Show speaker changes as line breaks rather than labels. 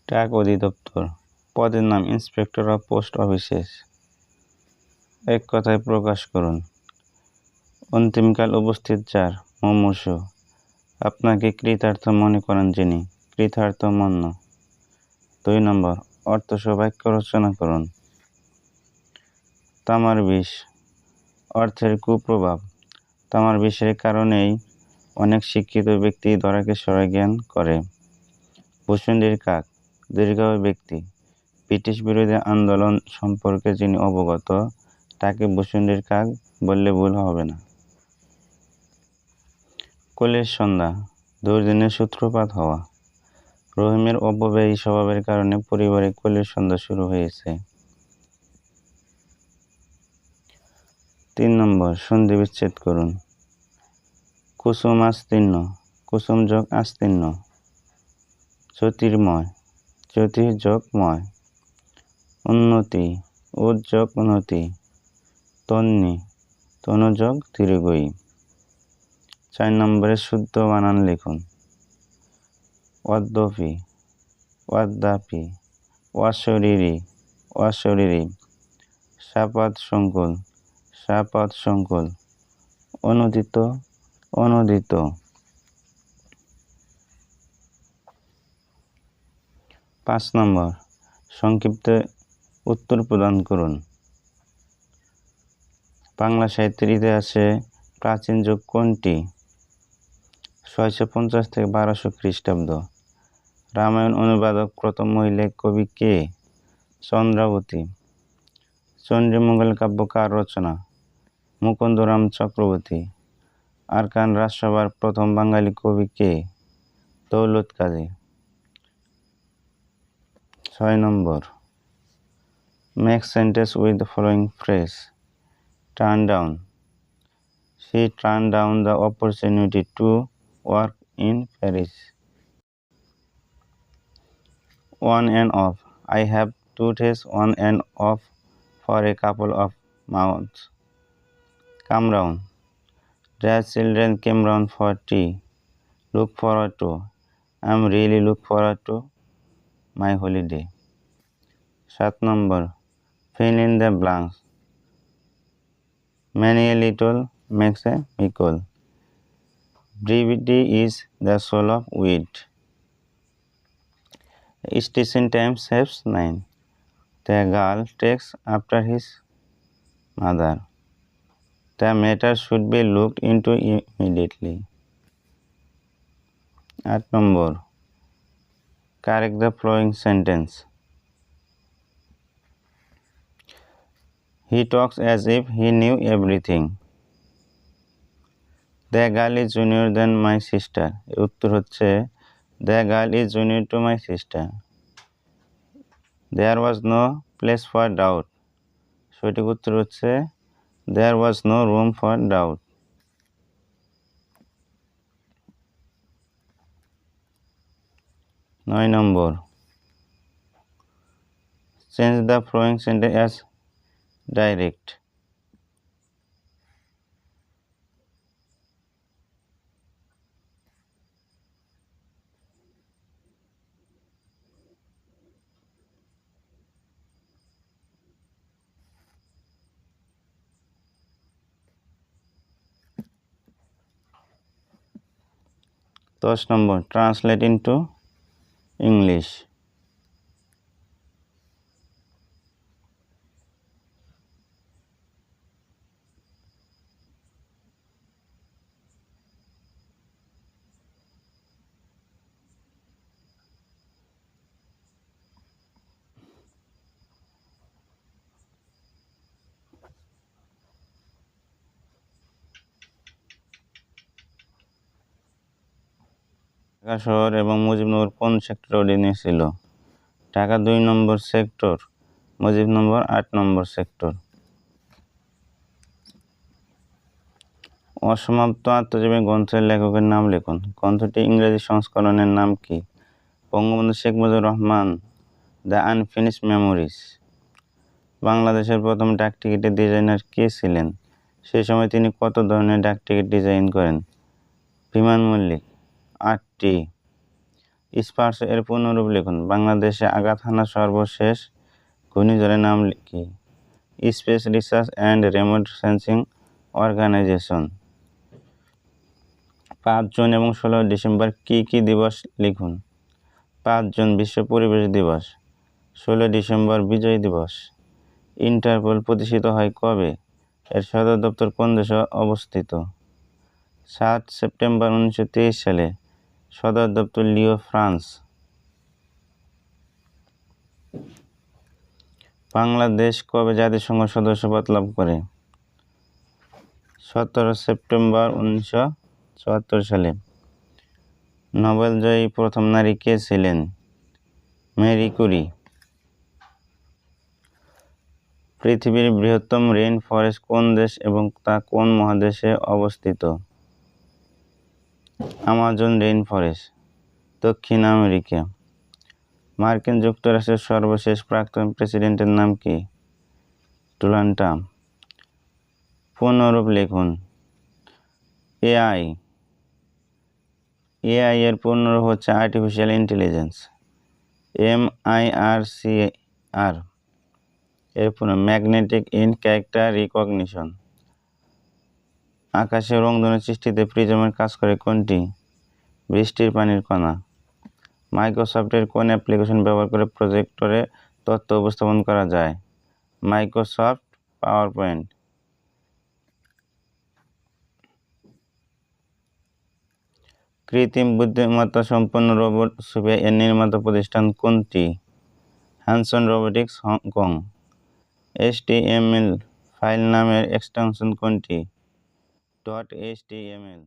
ডাক অধিদপ্তর। পদের নাম ইন্সপেক্টর অফ পোস্ট অফিসেস। এক কথায় প্রকাশ করুন। অন্তিমকাল উপস্থিত যার, মুমূর্ষু। আপনাকে কৃতার্থ মনে করেন যিনি, কৃতার্থ মন্য। 2 নম্বর, অর্থসহ বাক্য রচনা করুন। তামার বিষ। অর্থের কুপ্রভাব। তামার বিষের কারণেই অনেক শিক্ষিত ব্যক্তি ধরাকে সরে জ্ঞান করে। ভূষুণ্ডির কাক। দীর্ঘায়ু ব্যক্তি। ব্রিটিশ বিরোধী আন্দোলন সম্পর্কে যিনি অবগত তাকে ভূষুণ্ডির কাক বললে ভুল হবে না। কলির সন্ধ্যা। দুর্দিনের সূত্রপাত হওয়া। রহিমের অব্যয়ী স্বভাবের কারণে পরিবারে কলির সন্ধ্যা শুরু হয়েছে। 3 নম্বর, সন্ধি বিচ্ছেদ করুন। কুসুম আস্তীর্ণ। কুসুম যোগ আস্তীর্ণ। জ্যোতির্ময়। জ্যোতির যোগ ময়। উন্নতি। উদ্যোগ উন্নতি। তন্নি। তনু যোগ দীর্ঘই। 4 নম্বরে শুদ্ধ বানান লিখুন। অদ্যপি। অদ্যাপি। অশরীরী। অশরীরী। সাপাত সংকুল। সাপাত সংকুল। অনুদিত। অনুদিত। 5 নম্বর, সংক্ষিপ্ত উত্তর প্রদান করুন। বাংলা সাহিত্যের ইতিহাসে প্রাচীন যুগ কোনটি? 650 থেকে 1200 খ্রিস্টাব্দ। রামায়ণ অনুবাদক প্রথম মহিলা কবি কে? চন্দ্রাবতী। চণ্ডীমঙ্গল কাব্য কার রচনা? মুকুন্দরাম চক্রবর্তী। আরাকান রাজসভার প্রথম বাঙালি কবি কে? দৌলত কাজী। 6 নম্বর, make sentence with the following phrase. Turn down. She turned down the opportunity to work in Paris. On and off. I have to test on and off for a couple of months. Come round. The children came round for tea. Look forward to. I'm really look forward to my holiday. 7 number. Fill in the blanks. Many a little makes a miracle. Brevity is the soul of wit. Station time saves 9. The girl takes after his mother. The matter should be looked into immediately. 8 number. Correct the following sentence. He talks as if he knew everything. The girl is junior than my sister. উত্তর হচ্ছে The girl is junior to my sister. There was no place for doubt. সঠিক উত্তর হচ্ছে There was no room for doubt. 9 number. Change the following sentence as direct. Thus number, translate into English. Dhaka শহর এবং মুজিবনগর কোন sector অধীনে ছিল? ঢাকা 2 নম্বর sector, Mujibnagar 8 নম্বর sector. অসমাপ্ত আত্মজীবনী গ্রন্থের লেখকের নাম লিখুন। গ্রন্থটি ইংরেজি সংস্করণের নাম কি? Bangabandhu Sheikh Mujibur Rahman. The unfinished memories. বাংলাদেশের প্রথম ডাকটিকিটের ডিজাইনার কে ছিলেন? সেই সময় তিনি কত ধরনের ডাকটিকিট ডিজাইন করেন? বিমান মল্লিক। 8টি। স্পার্শ এর পূর্ণরূপ লিখুন। বাংলাদেশে আঘাত হানা সর্বশেষ ঘূর্ণিঝড়ের নাম কি? Space research and remote sensing organisation. 5 জুন এবং 16 ডিসেম্বর কী দিবস লিখুন। 5 জুন বিশ্ব পরিবেশ দিবস, 16 ডিসেম্বর বিজয় দিবস। ইন্টারপোল প্রতিষ্ঠিত হয় কবে? এর সদর দপ্তর কোন দেশে অবস্থিত? 7 সেপ্টেম্বর 1923 সালে। সদর দপ্তর লিও, ফ্রান্স। বাংলাদেশ কবে জাতিসংঘ সদস্যপদ লাভ করে? 17 সেপ্টেম্বর 1974 সালে। নোবেলজয়ী প্রথম নারী কে ছিলেন? Marie Curie. পৃথিবীর বৃহত্তম রেইন ফরেস্ট কোন দেশ এবং তা কোন মহাদেশে অবস্থিত? আমাজন রেইন ফরেস্ট, দক্ষিণ আমেরিকা। মার্কিন যুক্তরাষ্ট্রের সর্বশেষ প্রাক্তন প্রেসিডেন্টের নাম কি? Donald Trump. পূর্ণরূপ লিখুন। এআই এর পূর্ণরূপ হচ্ছে আর্টিফিশিয়াল ইন্টেলিজেন্স। MIRCR এর পূর্ণ ম্যাগনেটিক ইন ক্যারেক্টার রিকগনিশন। আকাশে রংধনু সৃষ্টিতে প্রিজমের কাজ করে কোনটি? বৃষ্টির পানির কণা। মাইক্রোসফটের কোন অ্যাপ্লিকেশন ব্যবহার করে প্রজেক্টরে তথ্য উপস্থাপন করা যায়? Microsoft power point. কৃত্রিম বুদ্ধিমত্তা সম্পন্ন রোবট সোফিয়া এর নির্মাতা প্রতিষ্ঠান কোনটি? Hanson robotics, Hong Kong. HTML file নামের এক্সটেনশন কোনটি? .html।